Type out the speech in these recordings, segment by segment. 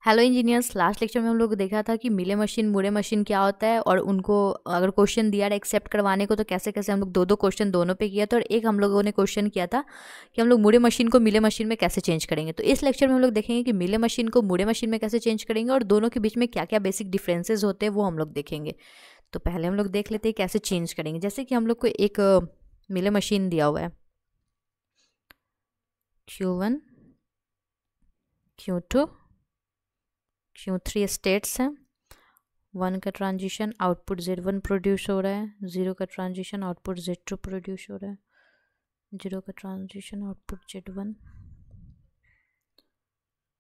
Hello engineers, last lecture में हम लोग को देखा था कि मिले मशीन मुड़े मशीन क्या होता है और उनको अगर क्वेश्चन दिया है एक्सेप्ट करवाने को तो कैसे कैसे हम लोग दो दो क्वेश्चन दोनों पे किया था और एक हम लोगों ने क्वेश्चन किया था कि हम लोग मुड़े मशीन को मिले मशीन में कैसे चेंज करेंगे। तो इस लेक्चर में हम लोग देखेंगे कि मिले मशीन को मुड़े मशीन में कैसे चेंज करेंगे और दोनों के बीच में क्या क्या बेसिक डिफरेंसेस होते हैं वो हम लोग देखेंगे। तो पहले हम लोग देख लेते हैं कैसे चेंज करेंगे। जैसे कि हम लोग को एक मिले मशीन दिया हुआ है Q1 Q2 Q3 स्टेट्स हैं। 1 का ट्रांजिशन आउटपुट Z1 प्रोड्यूस हो रहा है, 0 का ट्रांजिशन आउटपुट Z2 प्रोड्यूस हो रहा है, 0 का ट्रांजिशन आउटपुट Z1।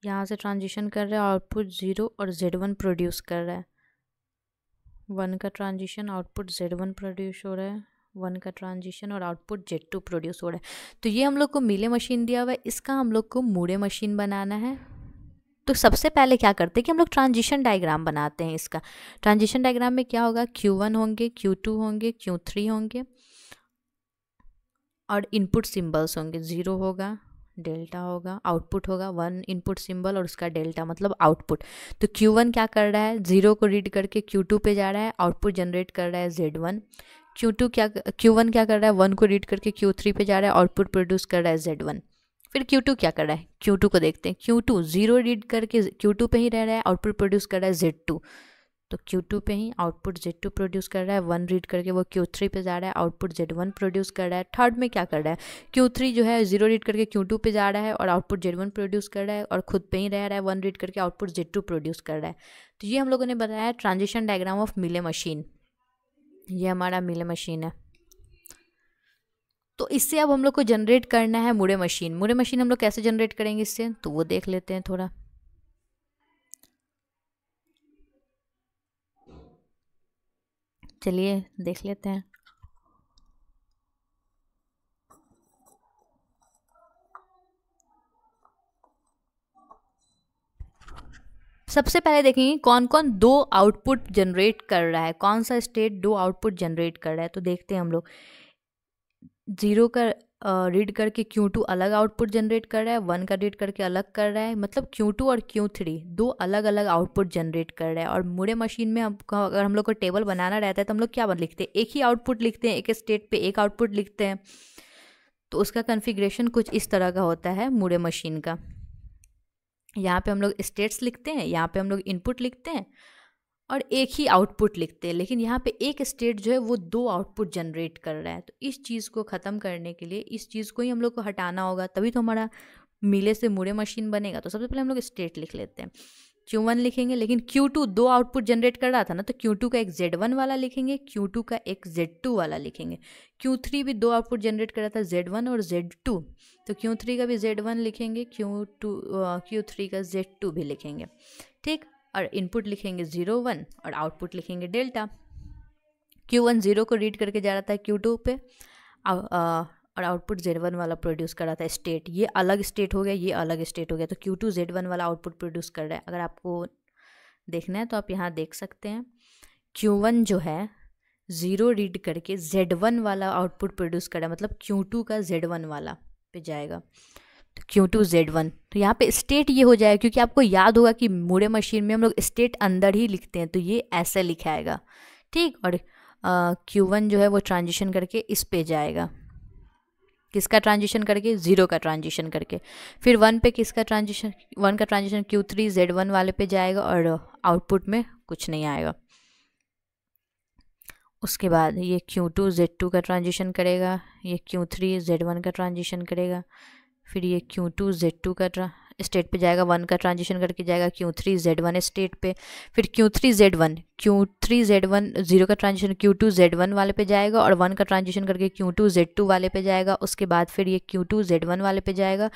यहाँ से ट्रांजिशन कर रहा है आउटपुट 0 और Z1 प्रोड्यूस कर रहा है। 1 का ट्रांजिशन आउटपुट Z1 प्रोड्यूस हो रहा है, 1 का ट्रांजिशन और आउटपुट Z2 प्रोड्यूस हो रहा है। तो ये हम लोग को मिले मशीन दिया हुआ है, इसका हम लोग को मुड़े मशीन बनाना है। तो सबसे पहले क्या करते हैं कि हम लोग ट्रांजिशन डायग्राम बनाते हैं। इसका ट्रांजिशन डायग्राम में क्या होगा, Q1 होंगे, Q2 होंगे, Q3 होंगे और इनपुट सिंबल्स होंगे। 0 होगा, डेल्टा होगा, आउटपुट होगा 1 इनपुट सिंबल और उसका डेल्टा मतलब आउटपुट। तो Q1 क्या कर रहा है, 0 को रीड करके Q2 पे जा रहा है, आउटपुट जनरेट कर रहा है Z1। Q1 क्या कर रहा है, 1 को रीड करके Q3 पे जा रहा है, आउटपुट प्रोड्यूस कर रहा है Z1। फिर Q2 क्या कर रहा है, Q2 को देखते हैं। Q2 0 रीड करके Q2 पे ही रह रहा है, आउटपुट प्रोड्यूस कर रहा है Z2। तो Q2 पे ही आउटपुट Z2 प्रोड्यूस कर रहा है, 1 रीड करके वो Q3 पे जा रहा है, आउटपुट Z1 प्रोड्यूस कर रहा है। थर्ड में क्या कर रहा है, Q3 जो है 0 रीड करके Q2 पे जा रहा है और आउटपुट Z1 प्रोड्यूस कर रहा है और खुद पे ही रह रहा है, 1 रीड करके आउटपुट Z2 प्रोड्यूस कर रहा है। तो ये हम लोगों ने बताया ट्रांजिशन डायग्राम ऑफ मिले मशीन। ये हमारा मिले मशीन है। तो इससे अब हम लोग को जनरेट करना है मुड़े मशीन। मुड़े मशीन हम लोग कैसे जनरेट करेंगे इससे, तो वो देख लेते हैं थोड़ा। चलिए देख लेते हैं। सबसे पहले देखेंगे कौन कौन दो आउटपुट जनरेट कर रहा है, कौन सा स्टेट दो आउटपुट जनरेट कर रहा है। तो देखते हैं हम लोग। 0 का रीड करके Q2 अलग आउटपुट जनरेट कर रहा है, 1 का रीड करके अलग कर रहा है, मतलब Q2 और Q3 दो अलग अलग आउटपुट जनरेट कर रहा है। और मुड़े मशीन में अगर हम लोग को टेबल बनाना रहता है तो हम लोग क्या लिखते हैं, एक ही आउटपुट लिखते हैं, एक स्टेट पे एक आउटपुट लिखते हैं। तो उसका कन्फिग्रेशन कुछ इस तरह का होता है मुड़े मशीन का। यहाँ पे हम लोग स्टेट्स लिखते हैं, यहाँ पे हम लोग इनपुट लिखते हैं और एक ही आउटपुट लिखते हैं। लेकिन यहाँ पे एक स्टेट जो है वो दो आउटपुट जनरेट कर रहा है। तो इस चीज़ को ख़त्म करने के लिए इस चीज़ को ही हम लोग को हटाना होगा, तभी तो हमारा मिले से मुड़े मशीन बनेगा। तो सबसे पहले हम लोग स्टेट लिख लेते हैं। Q1 लिखेंगे, लेकिन Q2 दो आउटपुट जनरेट कर रहा था ना, तो Q2 का एक Z1 वाला लिखेंगे, Q2 का एक Z2 वाला लिखेंगे। Q3 भी दो आउटपुट जनरेट कर रहा था, Z1 और Z2, तो Q3 का भी Z1 लिखेंगे, Q3 का Z2 भी लिखेंगे। ठीक, और इनपुट लिखेंगे 0 1 और आउटपुट लिखेंगे डेल्टा। Q1 0 को रीड करके जा रहा था Q2 पे और आउटपुट Z1 वाला प्रोड्यूस कर रहा था स्टेट। ये अलग स्टेट हो गया, ये अलग स्टेट हो गया। तो Q2 Z1 वाला आउटपुट प्रोड्यूस कर रहा है। अगर आपको देखना है तो आप यहाँ देख सकते हैं। Q1 जो है 0 रीड करके Z1 वाला आउटपुट प्रोड्यूस कर रहा है, मतलब Q2 का Z1 वाला पे जाएगा। तो Q2 Z1, तो यहाँ पे स्टेट ये हो जाएगा, क्योंकि आपको याद होगा कि मुड़े मशीन में हम लोग स्टेट अंदर ही लिखते हैं, तो ये ऐसे लिखाएगा। ठीक, और Q1 जो है वो ट्रांजिशन करके इस पे जाएगा। किसका ट्रांजिशन करके, 0 का ट्रांजिशन करके। फिर 1 पे किसका ट्रांजिशन, 1 का ट्रांजिशन Q3 Z1 वाले पे जाएगा और आउटपुट में कुछ नहीं आएगा। उसके बाद ये Q2 Z2 का ट्रांजिशन करेगा, ये Q3 Z1 का ट्रांजिशन करेगा। फिर ये Q2 Z2 का स्टेट पे जाएगा, 1 का ट्रांजिशन करके जाएगा Q3 Z1 स्टेट पे। फिर Q3 Z1 0 का ट्रांजिशन Q2 Z1 वाले पे जाएगा और 1 का ट्रांजिशन करके Q2 Z2 वाले पे जाएगा। उसके बाद फिर ये Q2 Z1 वाले पे जाएगा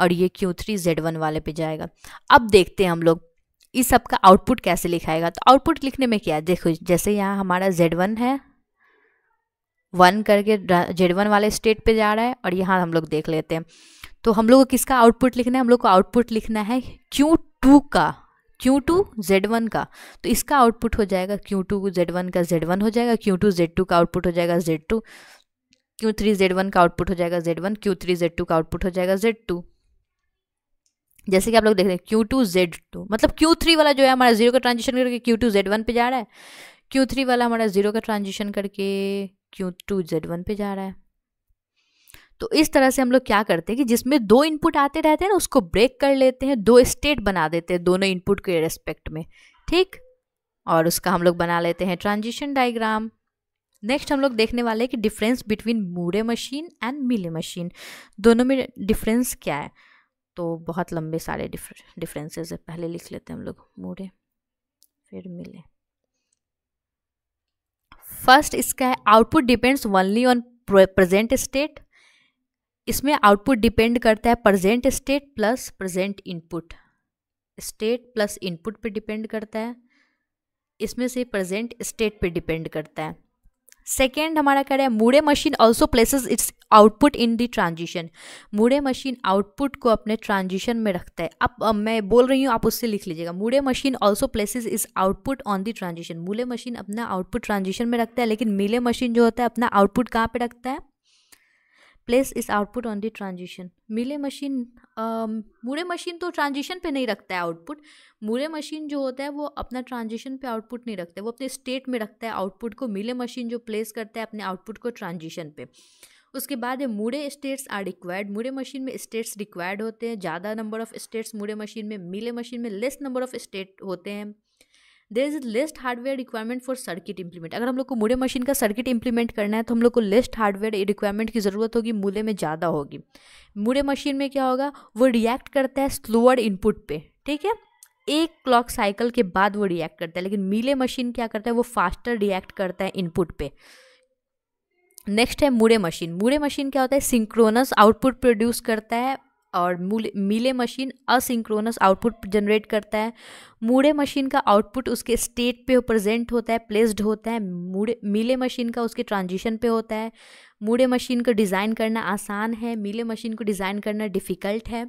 और ये Q3 Z1 वाले पे जाएगा। अब देखते हैं हम लोग इस सब का आउटपुट कैसे लिखाएगा। तो आउटपुट लिखने में क्या है, देखो जैसे यहाँ हमारा Z1 है, 1 करके Z1 वाले स्टेट पे जा रहा है और यहाँ हम लोग देख लेते हैं। तो हम लोग को किसका आउटपुट लिखना है, हम लोग को आउटपुट लिखना है Q2 का, Q2 Z1 का। तो इसका आउटपुट हो जाएगा Q2 Z1 का Z1 हो जाएगा, Q2 Z2 का आउटपुट हो जाएगा Z2, Q3 Z1 का आउटपुट हो जाएगा Z1, Q3 Z2 का आउटपुट हो जाएगा Z2। जैसे कि आप लोग देख रहे हैं Q2Z2, मतलब Q3 वाला जो है हमारा जीरो का ट्रांजिशन करके Q2Z1 पे जा रहा है, Q3 वाला हमारा जीरो का ट्रांजिशन करके Q2Z1 पे जा रहा है। तो इस तरह से हम लोग क्या करते हैं कि जिसमें दो इनपुट आते रहते हैं ना, उसको ब्रेक कर लेते हैं, दो स्टेट बना देते हैं दोनों इनपुट के रेस्पेक्ट में, ठीक। और उसका हम लोग बना लेते हैं ट्रांजिशन डायग्राम। नेक्स्ट हम लोग देखने वाले हैं कि difference between Moore machine and मिले मशीन, दोनों में डिफरेंस क्या है। तो बहुत लंबे सारे डिफरेंसेस है, पहले लिख लेते हैं हम लोग मूरे फिर मिले। फर्स्ट इसका है output depends only on present state. इसमें आउटपुट डिपेंड करता है present state plus present input, state plus input पे डिपेंड करता है, इसमें से प्रेजेंट स्टेट पे डिपेंड करता है। सेकेंड हमारा क्या है, Moore machine also places it's output in the transition. Moore machine output को अपने ट्रांजिशन में रखता है। अब मैं बोल रही हूँ, आप उससे लिख लीजिएगा। मूरे मशीन ऑल्सो प्लेसेस इस आउटपुट ऑन द ट्रांजिशन। मूले मशीन अपना आउटपुट ट्रांजिशन में रखता है, लेकिन मिले मशीन जो होता है अपना आउटपुट कहाँ पे रखता है, प्लेस इस आउटपुट ऑन द ट्रांजिशन। मिले मशीन मूरे मशीन तो ट्रांजिशन पे नहीं रखता है आउटपुट। मूरे मशीन जो होता है वो अपना ट्रांजिशन पे आउटपुट नहीं रखता है, वो अपने स्टेट में रखता है आउटपुट को। मिले मशीन जो प्लेस करता है अपने आउटपुट को ट्रांजिशन पे। उसके बाद है Moore states are required. Moore machine में स्टेट्स रिक्वायर्ड होते हैं, ज़्यादा number of states Moore machine में। मिले मशीन में लेस नंबर ऑफ स्टेट होते हैं। There is least hardware requirement for circuit implement. अगर हम लोग को मूरे मशीन का सर्किट इंप्लीमेंट करना है तो हम लोग को लेस्ट हार्डवेयर रिक्वायरमेंट की ज़रूरत होगी, मूले में ज़्यादा होगी। मूरे मशीन में क्या होगा, वो रिएक्ट करता है स्लोअर इनपुट पे, ठीक है, एक क्लॉक साइकिल के बाद वो रिएक्ट करता है। लेकिन मिले मशीन क्या करता है, वो फास्टर रिएक्ट करता है इनपुट पे। नेक्स्ट है मूरे मशीन। मूरे मशीन क्या होता है, सिंक्रोनस आउटपुट प्रोड्यूस करता है, और मिले मशीन असिंक्रोनस आउटपुट जनरेट करता है। मूरे मशीन का आउटपुट उसके स्टेट पे प्रेजेंट होता है, प्लेस्ड होता है। मिले मशीन का उसके ट्रांजिशन पे होता है। मूरे मशीन को डिज़ाइन करना आसान है, मिले मशीन को डिज़ाइन करना डिफ़िकल्ट है।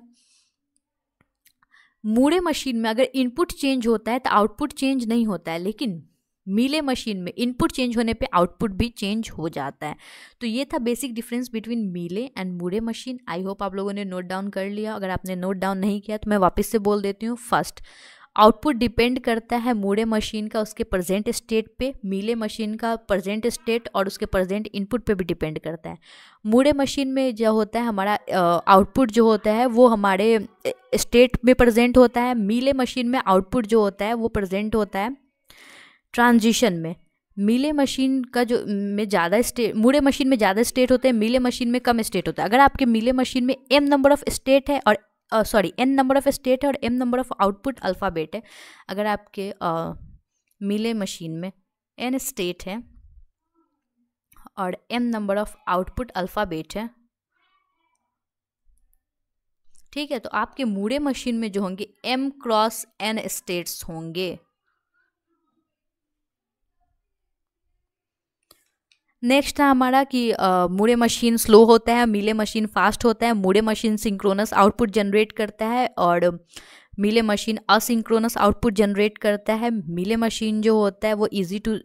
मूरे मशीन में अगर इनपुट चेंज होता है तो आउटपुट चेंज नहीं होता है, लेकिन मिले मशीन में इनपुट चेंज होने पे आउटपुट भी चेंज हो जाता है। तो ये था बेसिक डिफरेंस बिटवीन मिले and Moore machine. I hope आप लोगों ने नोट डाउन कर लिया। अगर आपने नोट डाउन नहीं किया तो मैं वापस से बोल देती हूँ। फर्स्ट, आउटपुट डिपेंड करता है मूरे मशीन का उसके प्रेजेंट स्टेट पे। मिले मशीन का प्रेजेंट स्टेट और उसके प्रेजेंट इनपुट पे भी डिपेंड करता है। मूरे मशीन में जो होता है हमारा आउटपुट जो होता है वो हमारे स्टेट में प्रेजेंट होता है। मिले मशीन में आउटपुट जो होता है वो प्रेजेंट होता है ट्रांजिशन में। मिले मशीन का जो में ज़्यादा स्टेट, मूरे मशीन में ज़्यादा स्टेट होते हैं, मिले मशीन में कम स्टेट होता है। अगर आपके मिले मशीन में m नंबर ऑफ स्टेट है और n नंबर ऑफ स्टेट है और m number of output alphabet है। अगर आपके मिले मशीन में n स्टेट है और m number of output alphabet है, ठीक है, तो आपके मूरे मशीन में जो होंगे m क्रॉस n स्टेट्स होंगे। नेक्स्ट था हमारा कि मूरे मशीन स्लो होता है, मिले मशीन फास्ट होता है। Moore machine synchronous output generate करता है और मिले मशीन असिंक्रोनस आउटपुट जनरेट करता है। मिले मशीन जो होता है वो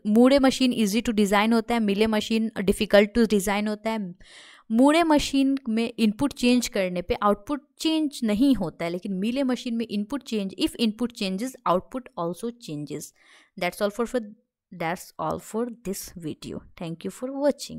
Moore machine easy to design होता है, Mealy machine difficult to design होता है। मूरे मशीन में इनपुट चेंज करने पे आउटपुट चेंज नहीं होता है, लेकिन मिले मशीन में input change, if input changes output also changes. That's all for this video. Thank you for watching.